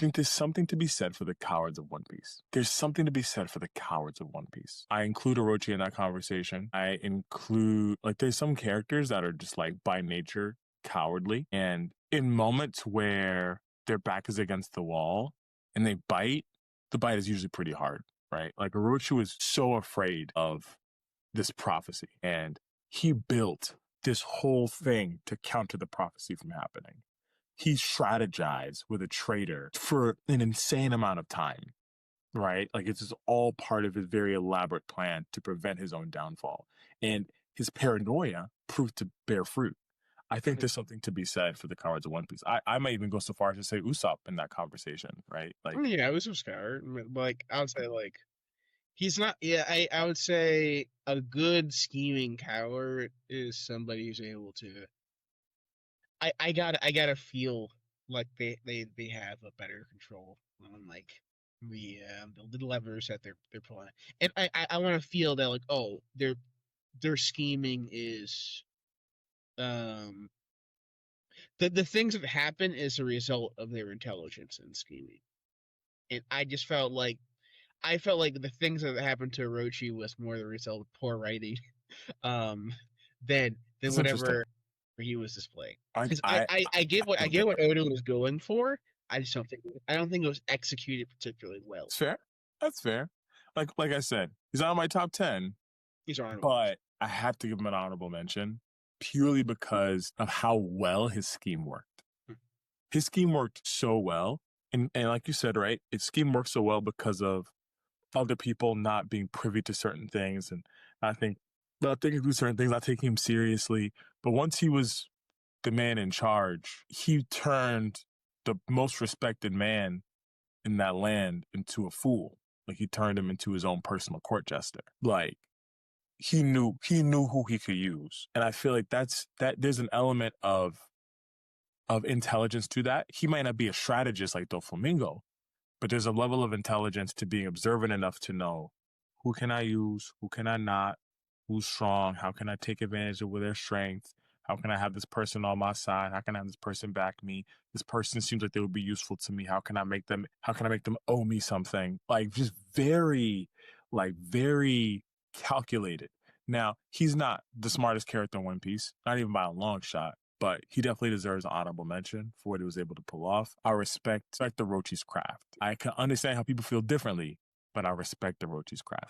think there's something to be said for the cowards of One Piece. There's something to be said for the cowards of One Piece. I include Orochi in that conversation. I include, like, there's some characters that are just, like, by nature cowardly. And in moments where their back is against the wall and they bite, the bite is usually pretty hard, right? Like, Orochi was so afraid of this prophecy, and he built this whole thing to counter the prophecy from happening. He strategized with a traitor for an insane amount of time, right? Like, it's just all part of his very elaborate plan to prevent his own downfall. And his paranoia proved to bear fruit. I think there's something to be said for the cowards of One Piece. I might even go so far as to say Usopp in that conversation, right? Like, Yeah, it was a coward. Like I would say, like he's not. Yeah, I would say a good scheming coward is somebody who's able to. I gotta feel like they have a better control on like the levers that they're pulling, and I want to feel that like oh their scheming is um the things that happen is a result of their intelligence and scheming, and I felt like the things that happened to Orochi was more the result of poor writing, um, than it's interesting. whatever he was displaying. I, Because I, I get what Oda was going for. I don't think it was executed particularly well. it's fair. That's fair. Like I said, he's not on my top 10, These are honorable mentions. but I have to give him an honorable mention purely because of how well his scheme worked. Hmm. His scheme worked so well. And like you said, right, his scheme worked so well because of other people not being privy to certain things. And I think not thinking through certain things, not taking him seriously. But once he was the man in charge, he turned the most respected man in that land into a fool. Like, he turned him into his own personal court jester. Like, he knew who he could use. And I feel like that there's an element of intelligence to that. He might not be a strategist like Doflamingo, but there's a level of intelligence to being observant enough to know who can I use, who can I not, who's strong, how can I take advantage of their strengths, how can I have this person on my side, how can I have this person back me, this person seems like they would be useful to me, how can I make them owe me something? Like, just very calculated. Now, he's not the smartest character in One Piece, not even by a long shot, but he definitely deserves an honorable mention for what he was able to pull off. I respect the Orochi's craft. I can understand how people feel differently, but I respect the Orochi's craft.